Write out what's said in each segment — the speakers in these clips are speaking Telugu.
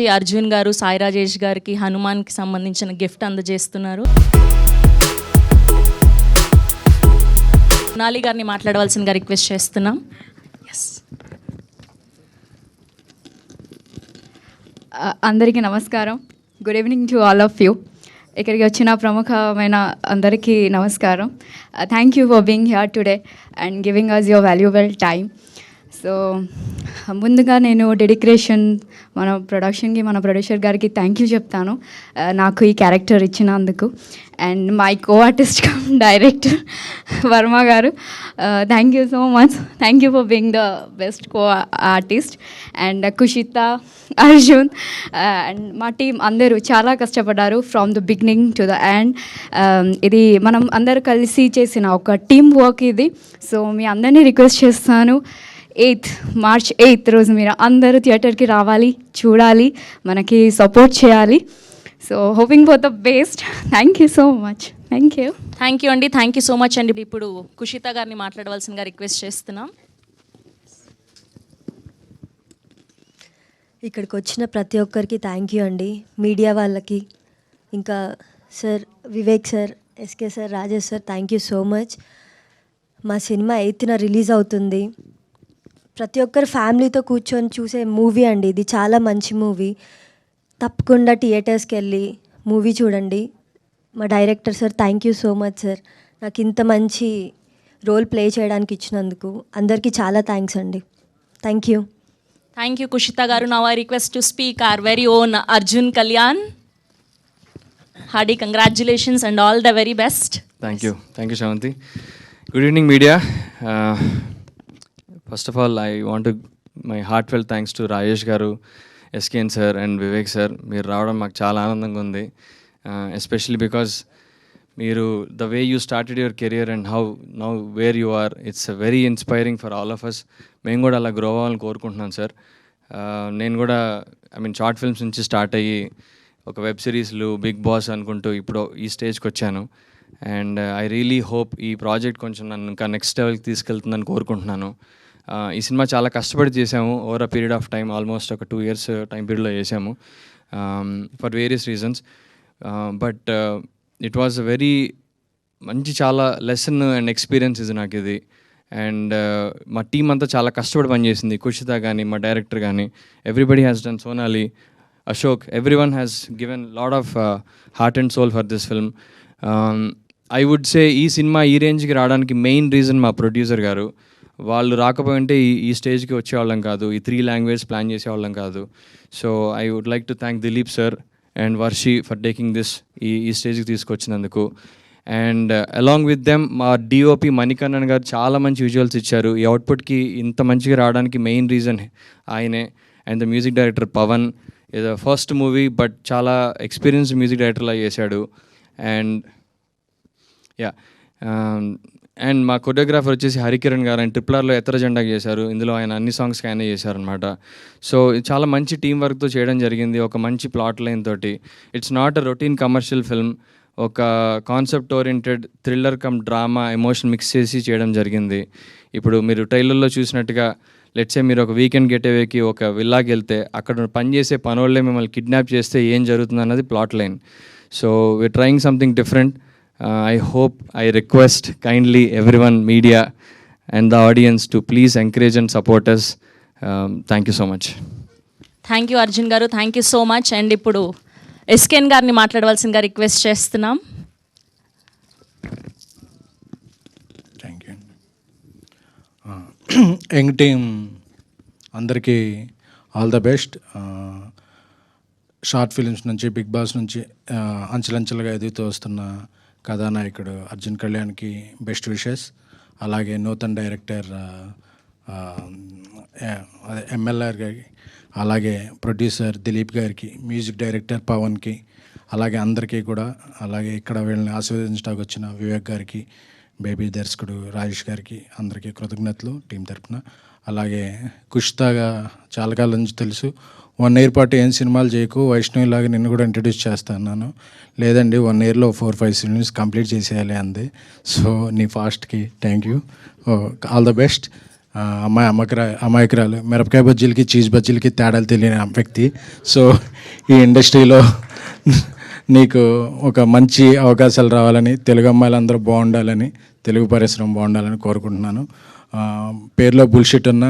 నుంచి అర్జున్ గారు సాయి రాజేష్ గారికి హనుమాన్కి సంబంధించిన గిఫ్ట్ అందజేస్తున్నారు. నాలి గారిని మాట్లాడవలసిందిగా రిక్వెస్ట్ చేస్తున్నాం. ఎస్. అందరికీ నమస్కారం. Good evening to all of you. ఇక్కడికి వచ్చిన ప్రముఖమైన అందరికీ నమస్కారం. Thank you for being here today and giving us your valuable time. So ముందుగా నేను డెడికేషన్ మన ప్రొడక్షన్కి, మన ప్రొడ్యూసర్ గారికి థ్యాంక్ యూ చెప్తాను నాకు ఈ క్యారెక్టర్ ఇచ్చినందుకు. And my co artist cum director Varma గారు, thank you so much. Thank you for being the best co artist. And Kushita, Arjun and మా టీం అందరూ చాలా కష్టపడ్డారు from the beginning to the end. ఇది మనం అందరూ కలిసి చేసిన ఒక టీమ్ వర్క్ ఇది. సో మీ అందరినీ రిక్వెస్ట్ చేస్తాను, మార్చ్ 8 రోజు మీరు అందరూ థియేటర్కి రావాలి, చూడాలి, మనకి సపోర్ట్ చేయాలి. So hoping for the best. Thank you so much. Thank you అండి. థ్యాంక్ యూ సో మచ్ అండి. ఇప్పుడు కుషిత గారిని మాట్లాడవలసిందిగా రిక్వెస్ట్ చేస్తున్నాం. ఇక్కడికి వచ్చిన ప్రతి ఒక్కరికి థ్యాంక్ యూ అండి. మీడియా వాళ్ళకి, ఇంకా sir Vivek sir, SK sir, Rajesh sir, thank you so much. మా సినిమా 8న రిలీజ్ అవుతుంది. ప్రతి ఒక్కరు ఫ్యామిలీతో కూర్చొని చూసే మూవీ అండి ఇది. చాలా మంచి మూవీ. తప్పకుండా థియేటర్స్కి వెళ్ళి మూవీ చూడండి. మా director sir, thank you so much sir, నాకు ఇంత మంచి రోల్ ప్లే చేయడానికి ఇచ్చినందుకు అందరికీ చాలా థ్యాంక్స్ అండి. థ్యాంక్ యూ కుషిత గారు. Now I request to speak hour very own Arjun Kalyan. Hearty congratulations and all the very best. Thank you Shavanti. Good evening media. First of all, I want to my heartfelt thanks to Rajesh garu, SKN sir and Vivek sir. మీరు రావడం మాకు చాలా ఆనందంగా ఉంది, especially because మీరు the way you started your career and how now where you are, it's a very inspiring for all of us. మేము కూడా అలా గ్రో అవ్వాలని కోరుకుంటున్నాను సార్. నేను కూడా షార్ట్ ఫిల్మ్స్ నుంచి స్టార్ట్ అయ్యి ఒక వెబ్ సిరీస్లు, బిగ్ బాస్ అనుకుంటూ ఇప్పుడు ఈ స్టేజ్కి వచ్చాను. అండ్ ఐ రియలీ హోప్ ఈ ప్రాజెక్ట్ కొంచెం నన్ను ఇంకా నెక్స్ట్ లెవెల్కి తీసుకెళ్తుందని కోరుకుంటున్నాను. ఈ సినిమా చాలా కష్టపడి చేసాము. Over a period of time, almost ఒక 2 years టైం పీరియడ్లో చేసాము for various reasons. But it was a very మంచి చాలా లెసన్ అండ్ ఎక్స్పీరియన్స్ ఇది నాకు ఇది. అండ్ మా టీం అంతా చాలా కష్టపడి పనిచేసింది. కుషిత కానీ, మా డైరెక్టర్ కానీ, everybody has done, Sonali, Ashok, everyone has given lot of heart and soul for this film. I would say ఈ సినిమా ఈ రేంజ్కి రావడానికి మెయిన్ రీజన్ మా ప్రొడ్యూసర్ గారు. వాళ్ళు రాకపోయింటే ఈ స్టేజ్కి వచ్చేవాళ్ళం కాదు, ఈ 3 languages ప్లాన్ చేసేవాళ్ళం కాదు. So I would like to thank Dilip sir and Varshi for taking this ఈ స్టేజ్కి తీసుకొచ్చినందుకు. అండ్ అలాంగ్ విత్ దెమ్ మా డిఓపి మణికన్నన్ గారు చాలా మంచి విజువల్స్ ఇచ్చారు. ఈ అవుట్పుట్కి ఇంత మంచిగా రావడానికి మెయిన్ రీజన్ ఆయనే. And the music director Pavan, ఇది ఫస్ట్ మూవీ బట్ చాలా ఎక్స్పీరియన్స్డ్ మ్యూజిక్ డైరెక్టర్లా చేశాడు. అండ్ మా కొరియోగ్రాఫర్ వచ్చేసి హరికిరణ్ గారు. ఆయన ట్రిపుల్-ఆర్లో ఎత్తర జెండా చేశారు. ఇందులో ఆయన అన్ని సాంగ్స్కి ఆయనే చేశారనమాట. సో చాలా మంచి టీం వర్క్తో చేయడం జరిగింది, ఒక మంచి ప్లాట్ లైన్ తోటి. It's not a routine commercial film, ఒక concept oriented thriller cum drama emotion mix చేసి చేయడం జరిగింది. ఇప్పుడు మీరు ట్రైలర్లో చూసినట్టుగా, లెట్సే మీరు ఒక వీకెండ్ గెటవేకి ఒక విల్లాకి వెళ్తే అక్కడ పనిచేసే పనోళ్ళే మిమ్మల్ని కిడ్నాప్ చేస్తే ఏం జరుగుతుంది అన్నది plot line. So we are trying something different. I hope, I request kindly everyone, media and the audience, to please encourage and support us. Thank you so much. Thank you Arjun గారు. Thank you so much. And ఇప్పుడు ఎస్కేన్ గారిని మాట్లాడవలసిందిగా రిక్వెస్ట్ చేస్తున్నాం. Thank you. యంగ్ టీమ్ అందరికీ all the best. Short films నుంచి, బిగ్ బాస్ నుంచి అంచెలంచెలుగా ఎదుగుతూ వస్తున్న కథానాయకుడు అర్జున్ కళ్యాణ్కి బెస్ట్ విషెస్. అలాగే నూతన్ డైరెక్టర్ MLR గారికి, అలాగే ప్రొడ్యూసర్ దిలీప్ గారికి, మ్యూజిక్ డైరెక్టర్ పవన్కి, అలాగే అందరికీ కూడా, అలాగే ఇక్కడ వీళ్ళని ఆశీర్వదించడానికి వచ్చిన వివేక్ గారికి, బేబీ దర్శకుడు రాజేష్ గారికి అందరికీ కృతజ్ఞతలు టీం తరపున. అలాగే కుషితగా చాలా కాలం నుంచి తెలుసు, 1 year పాటు ఏం సినిమాలు చేయకు, వైష్ణవిలాగా నిన్ను కూడా ఇంట్రడ్యూస్ చేస్తాను. లేదండి 1 yearలో 4-5 films కంప్లీట్ చేసేయాలి అంది. సో నీ ఫాస్ట్కి thank you, all the best. అమాయకురాలు మిరపకాయ బజ్జీలకి చీజ్ బజ్జీలకి తేడాలు తెలియని వ్యక్తి. సో ఈ ఇండస్ట్రీలో నీకు ఒక మంచి అవకాశాలు రావాలని, తెలుగు అమ్మాయిలందరూ బాగుండాలని, తెలుగు పరిశ్రమ బాగుండాలని కోరుకుంటున్నాను. పేరులో బుల్షిట్ ఉన్న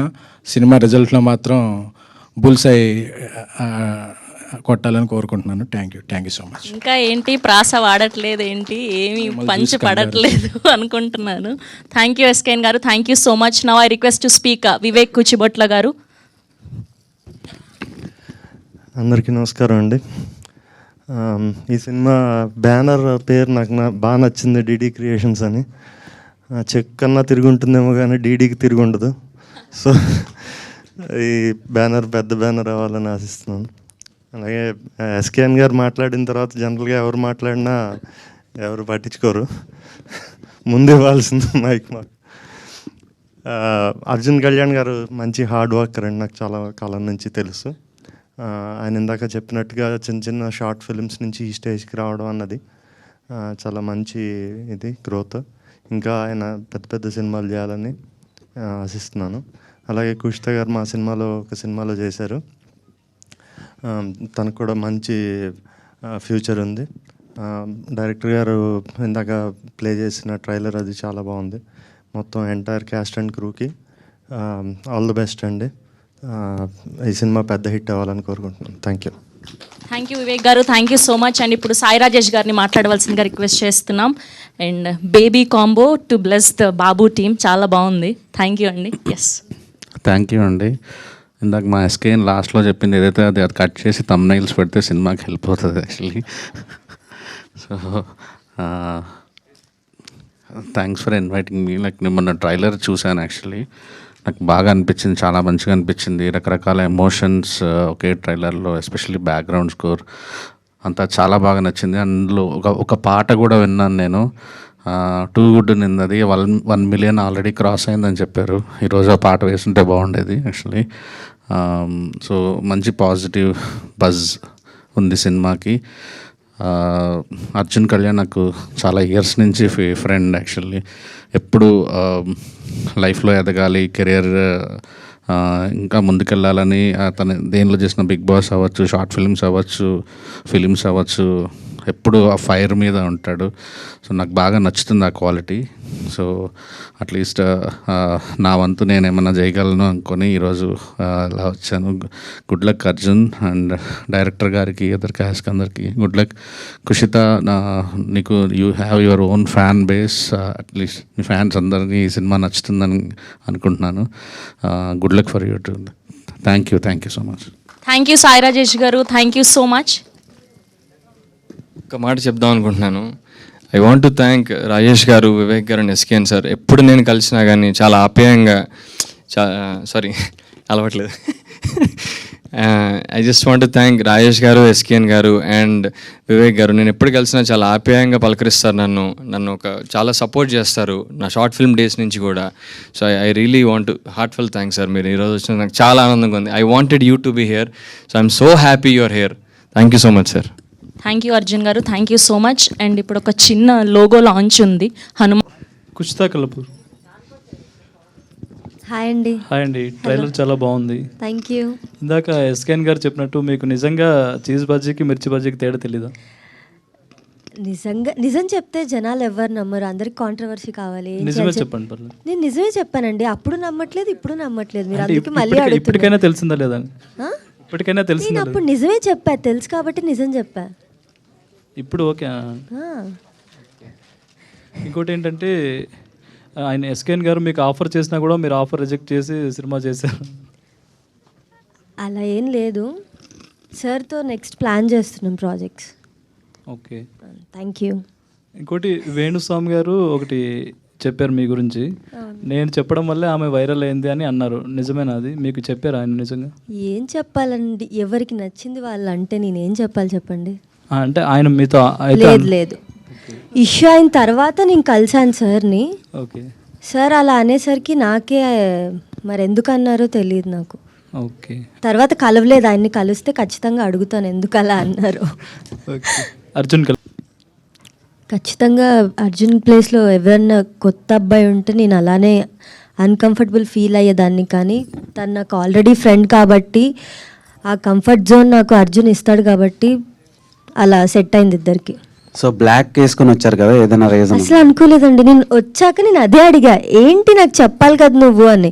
సినిమా రిజల్ట్లో మాత్రం బుల్సై కొట్టాలని కోరుకుంటున్నాను. Thank you so much. ఇంకా ఏంటి ప్రాస వాడట్లేదు, ఏంటి ఏమి పంచి పడట్లేదు అనుకుంటున్నాను. థ్యాంక్ యూ ఎస్కేఎన్ గారు, thank you so much. Now I request to speak Vivek Kuchibotla గారు. అందరికీ నమస్కారం అండి. ఈ సినిమా బ్యానర్ పేరు నాకు బాగా నచ్చింది, డీడీ క్రియేషన్స్ అని. చెక్ కన్నా తిరిగి ఉంటుందేమో కానీ డీడీకి తిరిగి ఉండదు. సో ఈ బ్యానర్ పెద్ద బ్యానర్ అవ్వాలని ఆశిస్తున్నాను. అలాగే ఎస్కేఎన్ గారు మాట్లాడిన తర్వాత జనరల్గా ఎవరు మాట్లాడినా ఎవరు పట్టించుకోరు, ముందు ఇవ్వాల్సింది మైక్ మాకు. అర్జున్ కళ్యాణ్ గారు మంచి హార్డ్ వర్కర్ అండి, నాకు చాలా కాలం నుంచి తెలుసు. ఆయన ఇందాక చెప్పినట్టుగా చిన్న చిన్న షార్ట్ ఫిల్మ్స్ నుంచి ఈ స్టేజ్కి రావడం అన్నది చాలా మంచి ఇది గ్రోత్. ఇంకా ఆయన పెద్ద పెద్ద సినిమాలు చేయాలని ఆశిస్తున్నాను. అలాగే కుషిత గారు మా సినిమాలో ఒక సినిమాలో చేశారు, తనకు కూడా మంచి ఫ్యూచర్ ఉంది. డైరెక్టర్ గారు ఇందాక ప్లే చేసిన ట్రైలర్ అది చాలా బాగుంది. మొత్తం ఎంటైర్ క్యాస్ట్ అండ్ క్రూకి ఆల్ ది బెస్ట్ అండి. ఈ సినిమా పెద్ద హిట్ అవ్వాలని కోరుకుంటున్నాను. థ్యాంక్ యూ వివేక్ గారు, thank you so much. And ఇప్పుడు సాయి రాజేష్ గారిని మాట్లాడవలసిందిగా రిక్వెస్ట్ చేస్తున్నాం. And baby combo to bless the Babu team, చాలా బాగుంది. థ్యాంక్ యూ అండి. ఎస్, థ్యాంక్ యూ అండి. ఇందాక మా ఎస్కేఎన్ లాస్ట్లో చెప్పింది ఏదైతే అది కట్ చేసి థంబ్నెయిల్స్ పెడితే సినిమాకి హెల్ప్ అవుతుంది actually. So thanks for inviting me. Like నేను మొన్న ట్రైలర్ చూశాను యాక్చువల్లీ, నాకు బాగా అనిపించింది, చాలా మంచిగా అనిపించింది. రకరకాల ఎమోషన్స్ ఒకే ట్రైలర్లో, ఎస్పెషల్లీ బ్యాక్గ్రౌండ్ స్కోర్ అంతా చాలా బాగా నచ్చింది. అందులో ఒక పాట కూడా విన్నాను నేను, టూ గుడ్ నిందది 1 మిలియన్ ఆల్రెడీ క్రాస్ అయిందని చెప్పారు. ఈరోజు ఆ పాట వేస్తుంటే బాగుండేది యాక్చువల్లీ. సో మంచి పాజిటివ్ బజ్ ఉంది సినిమాకి. అర్జున్ కళ్యాణ్ నాకు చాలా ఇయర్స్ నుంచి ఫ్రెండ్ యాక్చువల్లీ. ఎప్పుడు లైఫ్లో ఎదగాలి, కెరియర్ ఇంకా ముందుకెళ్ళాలని తను దేనిలో చేసిన బిగ్ బాస్ అవ్వచ్చు, షార్ట్ ఫిల్మ్స్ అవ్వచ్చు, ఫిలిమ్స్ అవ్వచ్చు, ఎప్పుడు ఆ ఫైర్ మీద ఉంటాడు. సో నాకు బాగా నచ్చుతుంది ఆ క్వాలిటీ. సో అట్లీస్ట్ నా వంతు నేను ఏమన్నా చేయగలను అనుకొని ఈరోజు అలా వచ్చాను. Good luck Arjun and director గారికి, అదర్ క్యాస్ట్ అందరికీ గుడ్ లక్. కుషిత, నీకు you have your own fan base, at least me fans అందరినీ ఈ సినిమా నచ్చుతుందని అనుకుంటున్నాను. Good luck for you to. Thank you so much. Thank you Sai Rajesh గారు, థ్యాంక్ యూ సో మచ్. ఒక మాట చెప్దాం అనుకుంటున్నాను. I want to thank Rajesh గారు, వివేక్ గారు అండ్ ఎస్కేఎన్ సార్. ఎప్పుడు నేను కలిసినా కానీ చాలా ఆప్యాయంగా, అలవట్లేదు. I just want to thank Rajesh గారు, ఎస్కేఎన్ గారు అండ్ వివేక్ గారు. నేను ఎప్పుడు కలిసినా చాలా ఆప్యాయంగా పలకరిస్తారు నన్ను ఒక చాలా సపోర్ట్ చేస్తారు నా షార్ట్ ఫిల్మ్ డేస్ నుంచి కూడా. So I really want to heartful thanks sir. మీరు ఈరోజు వచ్చిన నాకు చాలా ఆనందంగా ఉంది. I wanted you to be here, so I'm so happy you're here. Thank you so much sir. Thank you Arjun గారు, thank you so much. And ఇప్పుడు ఒక చిన్న లోగో లాంచ్ ఉంది. కుచితా కలపూర్. హాయ్ అండి. హాయ్ అండి. ట్రైలర్ చాలా బాగుంది. Thank you. ఇందాక ఎస్కేఎన్ గారు చెప్పినట్టు మీకు నిజంగా చీజ్ బజ్జీకి మిర్చి బజ్జీకి తేడా తెలీదా? నిజం చెప్తే జనాలు ఎవరు నమ్మరు, అందరికి కాంట్రవర్సీ కావాలి. నిజమే చెప్పండి పర్లేదు. నేను నిజమే చెప్పానండి, అప్పుడు నమ్మట్లేదు, ఇప్పుడు నమ్మట్లేదు. మీరు అందుకే మళ్ళీ ఇప్పటికైనా తెలిసిందా లేదా? ఇప్పటికైనా తెలిసిందా? నేను అప్పుడు నిజమే చెప్పా, తెలుసు కాబట్టి నిజం చెప్పా. ఇప్పుడు ఓకే. ఇంకోటి ఏంటంటే ఆయన ఎస్కేఎన్ గారు మీకు ఆఫర్ చేసినా కూడా మీరు ఆఫర్ రిజెక్ట్ చేసి సినిమా చేశారు. అలా ఏం లేదు, సార్తో నెక్స్ట్ ప్లాన్ చేస్తున్నాం ప్రాజెక్ట్స్. Okay, thank you. ఇంకోటి వేణుస్వామి గారు ఒకటి చెప్పారు మీ గురించి, నేను చెప్పడం వల్లే ఆమె వైరల్ అయింది అని అన్నారు. నిజమేనా అది? మీకు చెప్పారు ఆయన నిజంగా? ఏం చెప్పాలండి, ఎవరికి నచ్చింది వాళ్ళు అంటే నేనేం చెప్పాలి చెప్పండి. అంటే ఆయన మీతో లేదు ఇష్యూ అయిన తర్వాత నేను కలిసాను సార్ని. ఓకే సార్ అలా అనేసరికి నాకే మరి ఎందుకు అన్నారో తెలియదు నాకు. ఓకే, తర్వాత కలవలేదు, ఆయన్ని కలిస్తే ఖచ్చితంగా అడుగుతాను ఎందుకు అలా అన్నారు. అర్జున్ ఖచ్చితంగా అర్జున్ ప్లేస్లో ఎవరన్నా కొత్త అబ్బాయి ఉంటే నేను అలానే అన్కంఫర్టబుల్ ఫీల్ అయ్యేదాన్ని. కానీ తను నాకు ఆల్రెడీ ఫ్రెండ్ కాబట్టి ఆ కంఫర్ట్ జోన్ నాకు అర్జున్ ఇస్తాడు కాబట్టి అలా సెట్ అయింది ఇద్దరికి. సో బ్లాక్ వేసుకొని వచ్చారు కదా, ఏదైనా రీజన్? అసలు అనుకోలేదండి. నేను వచ్చాక నేను అదే అడిగా, ఏంటి నాకు చెప్పాలి కదా నువ్వు అని.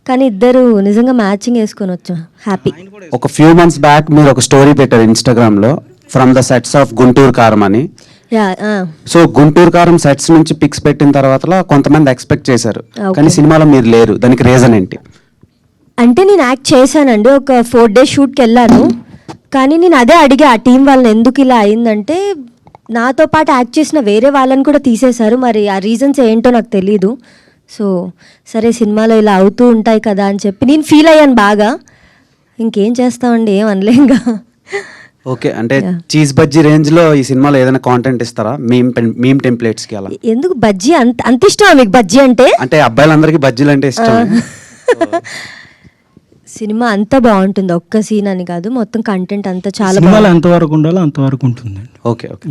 కానీ ఇద్దరు నిజంగా మ్యాచింగ్ వేసుకొని వచ్చాం. హ్యాపీ. ఒక ఫ్యూ మంత్స్ బ్యాక్ మీరు ఒక స్టోరీ పెట్టారు ఇన్స్టాగ్రామ్లో, from the sets of Guntur కారం అని. సో గుంటూరు కారం సెట్స్ నుంచి పిక్స్ పెట్టిన తర్వాత కొంతమంది ఎక్స్పెక్ట్ చేశారు, కానీ సినిమాలో మీరు లేరు. దానికి రీజన్ ఏంటి? అంటే నేను యాక్ట్ చేశానండి, ఒక 4 days షూట్కి వెళ్ళాను. కానీ నేను అదే అడిగా ఆ టీం వాళ్ళని, ఎందుకు ఇలా అయిందంటే నాతో పాటు యాక్ట్ చేసిన వేరే వాళ్ళని కూడా తీసేశారు. మరి ఆ రీజన్స్ ఏంటో నాకు తెలీదు. సో సరే సినిమాలో ఇలా అవుతూ ఉంటాయి కదా అని చెప్పి నేను ఫీల్ అయ్యాను బాగా. ఇంకేం చేస్తామండి, ఏం అనలేంగా. ఓకే, అంటే చీజ్ బజ్జీ రేంజ్లో ఈ సినిమాలో ఏదైనా కాంటెంట్ ఇస్తారా? మీమ్ టెంప్లెట్స్కి అలా? ఎందుకు బజ్జీ అంత ఇష్టమా మీకు? బజ్జీ అంటే అబ్బాయిలందరికీ బజ్జీలు అంటే ఇష్టం. సినిమా అంతా బాగుంటుంది, ఒక్క సీన్ అని కాదు, మొత్తం కంటెంట్ అంతా చాలా సినిమాలో ఎంతవరకు ఉండాలో అంతవరకు ఉంటుంది. Okay okay.